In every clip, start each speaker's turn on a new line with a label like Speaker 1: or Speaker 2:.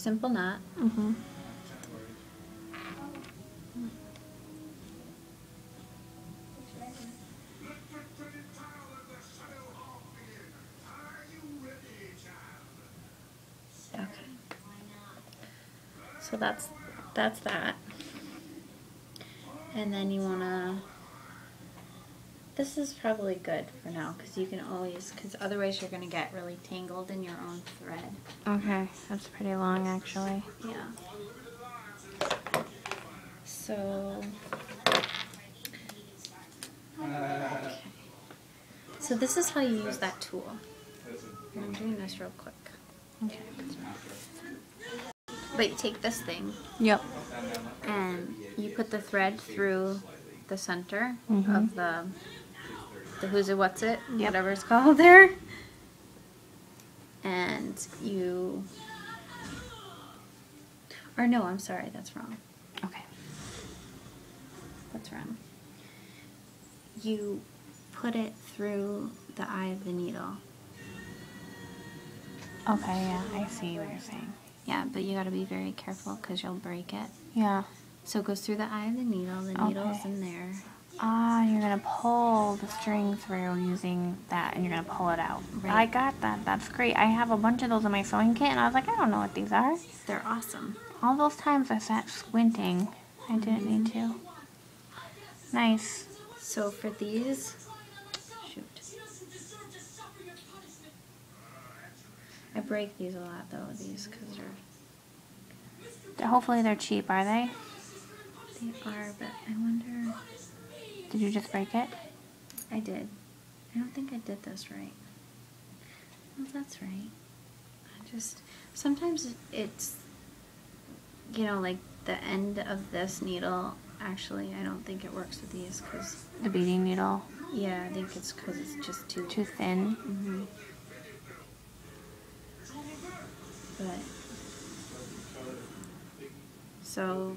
Speaker 1: simple knot.
Speaker 2: Mm-hmm.
Speaker 1: Okay. So that's that. And then you wanna. This is probably good for now because you can always, because otherwise you're gonna get really tangled in your own thread.
Speaker 2: Okay, that's pretty long actually.
Speaker 1: Yeah. So. Okay. So this is how you use that tool. I'm doing this real quick.
Speaker 2: Okay.
Speaker 1: But you take this thing.
Speaker 2: Yep.
Speaker 1: And you put the thread through the center
Speaker 2: Mm-hmm.
Speaker 1: of the who's it, what's it,
Speaker 2: Yep.
Speaker 1: whatever it's called there. And you, or no, I'm sorry, that's wrong.
Speaker 2: Okay.
Speaker 1: That's wrong. You put it through the eye of the needle.
Speaker 2: Okay, yeah, I see what you're saying.
Speaker 1: Yeah, but you gotta be very careful because you'll break it.
Speaker 2: Yeah.
Speaker 1: So it goes through the eye of the needle. The needle's in there.
Speaker 2: Ah, you're going to pull the string through using that, and you're going to pull it out.
Speaker 1: Right.
Speaker 2: I got that. That's great. I have a bunch of those in my sewing kit, and I was like, I don't know what these are.
Speaker 1: They're awesome.
Speaker 2: All those times I sat squinting, I didn't need to. Nice.
Speaker 1: So for these, shoot. I break these a lot though, these, because
Speaker 2: Hopefully they're cheap, are they?
Speaker 1: they are, but I wonder.
Speaker 2: Did you just break it?
Speaker 1: I did. I don't think I did this right. Oh, that's right. Sometimes it's, you know, like the end of this needle, actually, I don't think it works with these, because,
Speaker 2: The beading needle?
Speaker 1: yeah, I think it's because it's just too
Speaker 2: thin.
Speaker 1: Mm-hmm. But, so,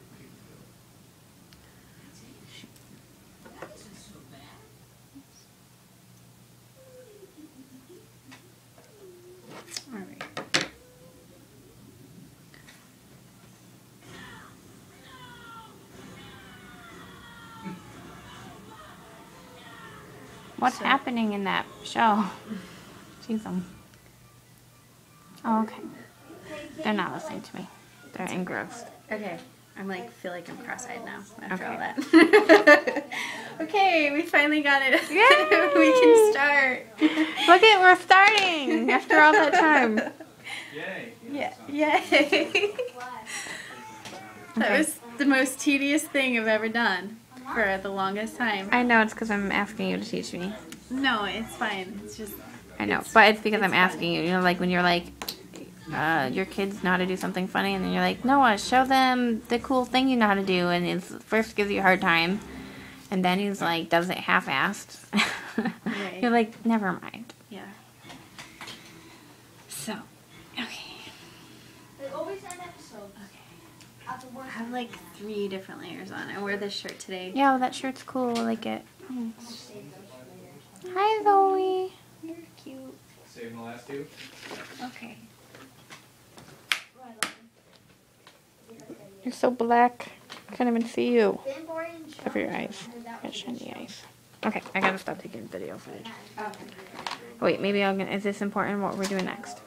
Speaker 1: all right.
Speaker 2: What's
Speaker 1: So-
Speaker 2: happening in that show? Jeez. Oh, okay. They're not listening to me. They're engrossed.
Speaker 1: Okay, I'm like, feel like I'm cross-eyed now after all
Speaker 2: Okay.
Speaker 1: that. Okay, we finally got it.
Speaker 2: Yay!
Speaker 1: We can start.
Speaker 2: Look at, we're starting after all that time.
Speaker 3: Yay.
Speaker 1: Yeah, yay. That was the most tedious thing I've ever done for the longest time.
Speaker 2: I know, it's because I'm asking you to teach me.
Speaker 1: No, it's fine. It's just.
Speaker 2: I know, but it's because
Speaker 1: it's
Speaker 2: I'm asking you. You know, like when you're like, your kids know how to do something funny, and then you're like, Noah, show them the cool thing you know how to do, and it first gives you a hard time, and then he's like, does it half-assed.
Speaker 1: Right.
Speaker 2: You're like, never mind.
Speaker 1: Yeah. So, okay. I have like 3 different layers on. I wore this shirt today.
Speaker 2: Yeah, well, that shirt's cool. I like it. Hi, Zoe.
Speaker 1: You're cute.
Speaker 3: Saving the last 2.
Speaker 1: Okay.
Speaker 2: You're so black. I can't even see you. Cover your eyes. Got shiny eyes. Okay, I gotta stop taking video footage. Wait, maybe is this important what we're doing next?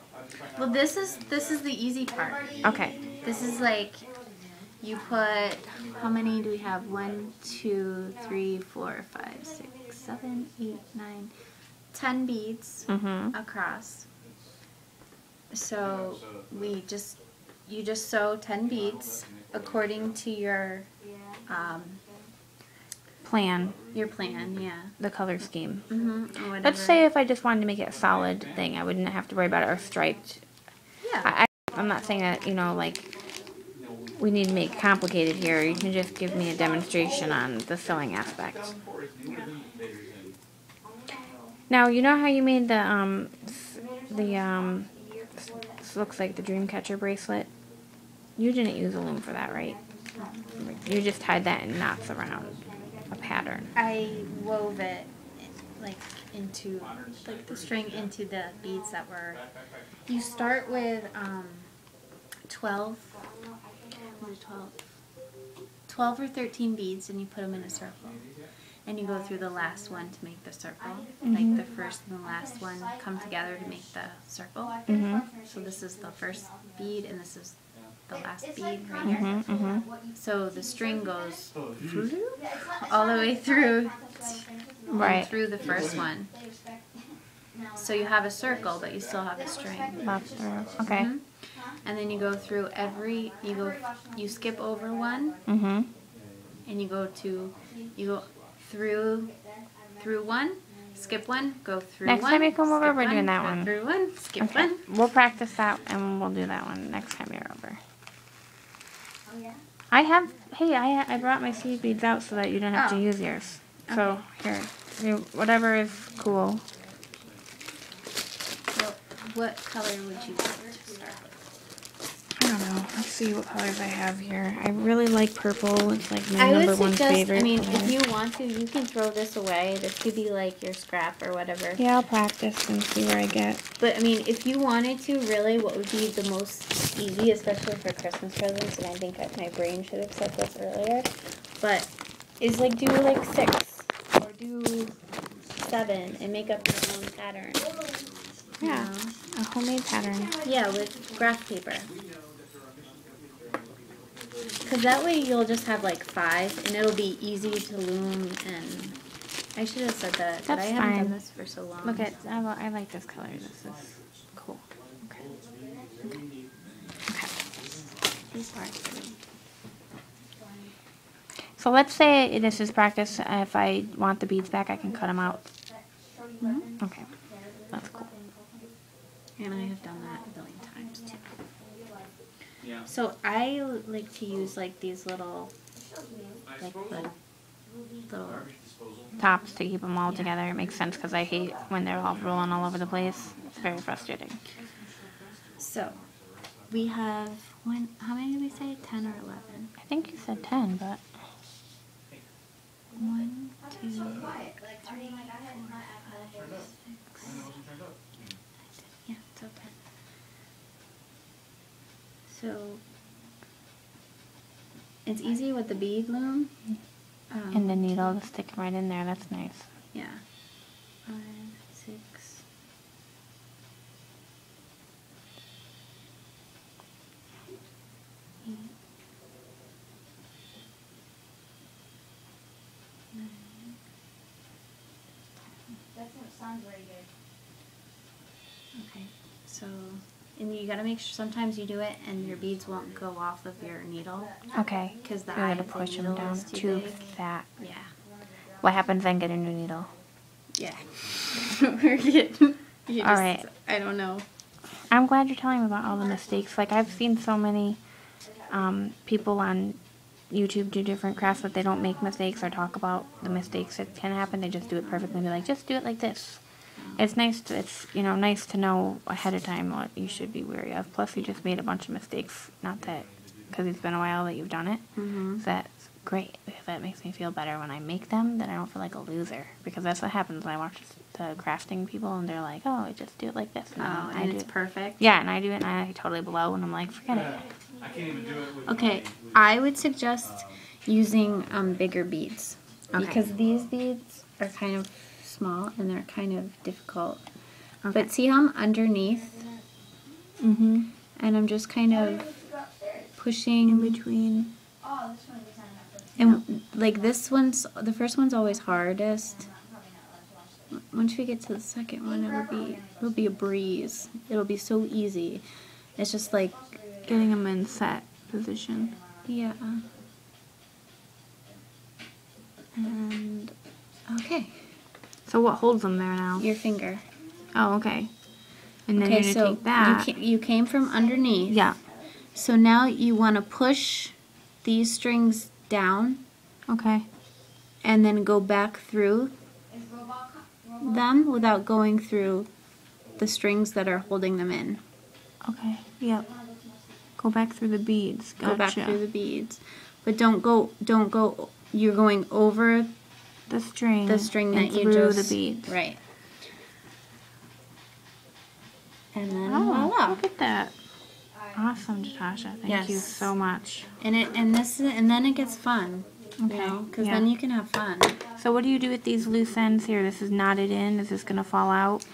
Speaker 1: Well, this is the easy part.
Speaker 2: Okay.
Speaker 1: This is like, you put, how many do we have? 1, 2, 3, 4, 5, 6, 7, 8, 9, 10 beads across. So you just sew 10 beads according to your
Speaker 2: Plan.
Speaker 1: yeah.
Speaker 2: The color scheme.
Speaker 1: Or
Speaker 2: Let's say if I just wanted to make it a solid thing, I wouldn't have to worry about it, or striped.
Speaker 1: Yeah.
Speaker 2: I'm not saying that, you know, like, we need to make it complicated here. You can just give me a demonstration on the sewing aspect. Now, you know how you made this looks like the Dreamcatcher bracelet? You didn't use a loom for that, right? You just tied that in knots around a pattern.
Speaker 1: I wove it like into the string into the beads that were. You start with 12, what is 12? 12 or 13 beads, and you put them in a circle. And you go through the last one to make the circle. Like the first and the last one come together to make the circle. So this is the first bead, and this is the last bead right here. So the string goes all the way through, through the first one. So you have a circle, but you still have a string.
Speaker 2: Okay.
Speaker 1: And then you go through you skip over one, and you go through one, skip one, go through
Speaker 2: Next
Speaker 1: one.
Speaker 2: time you come over, we're doing that
Speaker 1: go
Speaker 2: one.
Speaker 1: Through one, skip
Speaker 2: Okay.
Speaker 1: one.
Speaker 2: We'll practice that, and we'll do that one next time you're over. I brought my seed beads out so that you don't have to use yours. So, here, whatever is cool.
Speaker 1: So, what color would you like to start with?
Speaker 2: I don't know. Let's see what colors I have here. I really like purple. It's like my number one favorite.
Speaker 1: I mean,
Speaker 2: color.
Speaker 1: if you want to, you can throw this away. This could be like your scrap or whatever.
Speaker 2: Yeah, I'll practice and see where I get.
Speaker 1: But I mean, if you wanted to, really, what would be the most easy, especially for Christmas presents, and I think my brain should have said this earlier, but is like do like 6 or do 7 and make up your own pattern.
Speaker 2: Yeah, a homemade pattern.
Speaker 1: Yeah, with graph paper. Because that way you'll just have like 5, and it'll be easy to loom, and I should have said that, but I haven't done this for so long.
Speaker 2: Look at, I like this color. This is cool. Okay. These parts. So let's say this is practice. If I want the beads back, I can cut them out. Okay, that's cool.
Speaker 1: And I have done that a billion times too.
Speaker 3: Yeah.
Speaker 1: So I like to use like these little, like the little
Speaker 2: Tops to keep them all together. It makes sense because I hate when they're all rolling all over the place. It's very frustrating.
Speaker 1: So we have how many did we say? 10 or 11?
Speaker 2: I think you said 10, but
Speaker 1: 1, 2, 3, 4, 5, 6. Yeah, it's okay. So it's easy with the bead loom.
Speaker 2: and the needle to stick right in there. That's nice.
Speaker 1: Yeah. 5, 6.
Speaker 4: That sounds very good.
Speaker 1: Okay, so, and you gotta make sure, sometimes you do it and your beads won't go off of your needle.
Speaker 2: Okay.
Speaker 1: Because the
Speaker 2: You
Speaker 1: eye
Speaker 2: gotta
Speaker 1: of the
Speaker 2: push them
Speaker 1: needle
Speaker 2: down
Speaker 1: is too
Speaker 2: too
Speaker 1: big.
Speaker 2: fat.
Speaker 1: Yeah.
Speaker 2: What happens then? Get a new needle.
Speaker 1: Yeah. You
Speaker 2: All right.
Speaker 1: I don't know.
Speaker 2: I'm glad you're telling me about all the mistakes. Like, I've seen so many people on YouTube do different crafts that they don't make mistakes or talk about the mistakes that can happen. They just do it perfectly and be like, just do it like this. It's nice to, nice to know ahead of time what you should be wary of. Plus, you just made a bunch of mistakes. Not that, because it's been a while that you've done it. So that's great, because that makes me feel better when I make them, then I don't feel like a loser. Because that's what happens when I watch the crafting people, and they're like, oh, I just do it like this.
Speaker 1: And it's perfect.
Speaker 2: Yeah, and I do it, and I totally blow, and I'm like, forget it.
Speaker 3: I can't even do it with
Speaker 1: Okay, I would suggest using bigger beads. Because these beads are kind of small, and they're kind of difficult. But see how I'm underneath? And I'm just kind of pushing
Speaker 2: In between.
Speaker 4: Oh, this one is
Speaker 1: And like this one's, the first one's always hardest. Once we get to the second one, it'll be a breeze. It'll be so easy. It's just like
Speaker 2: Getting them in set position.
Speaker 1: yeah. And okay,
Speaker 2: So what holds them there now?
Speaker 1: your finger.
Speaker 2: Oh, okay. And then
Speaker 1: Okay,
Speaker 2: you're
Speaker 1: so
Speaker 2: going to take that.
Speaker 1: you came from underneath.
Speaker 2: Yeah.
Speaker 1: So now you want to push these strings down
Speaker 2: Okay.
Speaker 1: and then go back through them without going through the strings that are holding them in.
Speaker 2: Okay. Yep. Go back through the beads. Gotcha.
Speaker 1: Go back through the beads. But don't go, you're going over
Speaker 2: the string.
Speaker 1: the string
Speaker 2: and
Speaker 1: that you
Speaker 2: through
Speaker 1: just,
Speaker 2: the beads.
Speaker 1: right. And then
Speaker 2: Oh,
Speaker 1: voila.
Speaker 2: look at that. Awesome, Jataysa. Thank you
Speaker 1: Yes.
Speaker 2: so much.
Speaker 1: And then it gets fun.
Speaker 2: Okay.
Speaker 1: You know, because
Speaker 2: Yeah.
Speaker 1: then you can have fun.
Speaker 2: So what do you do with these loose ends here? This is knotted in. Is this going to fall out?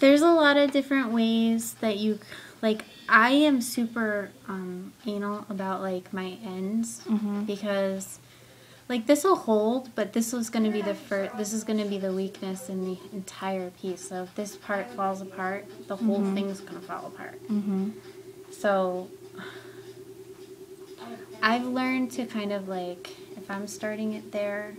Speaker 1: There's a lot of different ways that you, like, I am super anal about, like, my ends because, like, this will hold, but this is going to be this is going to be the weakness in the entire piece. So if this part falls apart, the whole thing's going to fall apart. So I've learned to kind of, like, if I'm starting it there,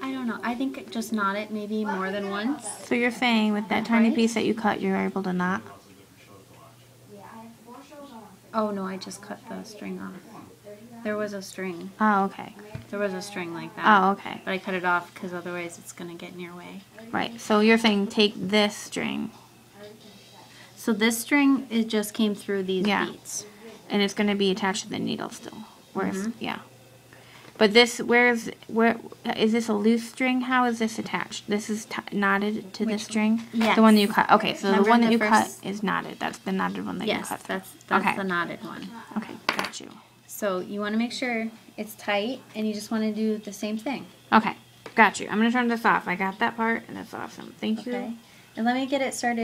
Speaker 1: I don't know. I think just knot it maybe more than once.
Speaker 2: So you're saying with that tiny
Speaker 1: Right.
Speaker 2: piece that you cut, you're able to knot?
Speaker 1: Oh no, I just cut the string off. There was a string.
Speaker 2: Oh, okay.
Speaker 1: There was a string like that.
Speaker 2: Oh, okay.
Speaker 1: But I cut it off because otherwise it's going to get in your way.
Speaker 2: Right. So you're saying take this string.
Speaker 1: So this string, it just came through these beads.
Speaker 2: And it's going to be attached to the needle still. Where's, yeah. But this, where is this a loose string? How is this attached? This is knotted to this string?
Speaker 1: Yes.
Speaker 2: The one that you cut. Okay, so
Speaker 1: Remember
Speaker 2: the one that
Speaker 1: the
Speaker 2: you cut
Speaker 1: first-
Speaker 2: is knotted. That's the knotted one that you
Speaker 1: Yes,
Speaker 2: cut.
Speaker 1: that's
Speaker 2: Okay.
Speaker 1: the knotted one.
Speaker 2: Okay, got you.
Speaker 1: So you want to make sure it's tight, and you just want to do the same thing.
Speaker 2: Okay, got you. I'm going to turn this off. I got that part, and that's awesome. Thank you.
Speaker 1: Okay. And let me get it started.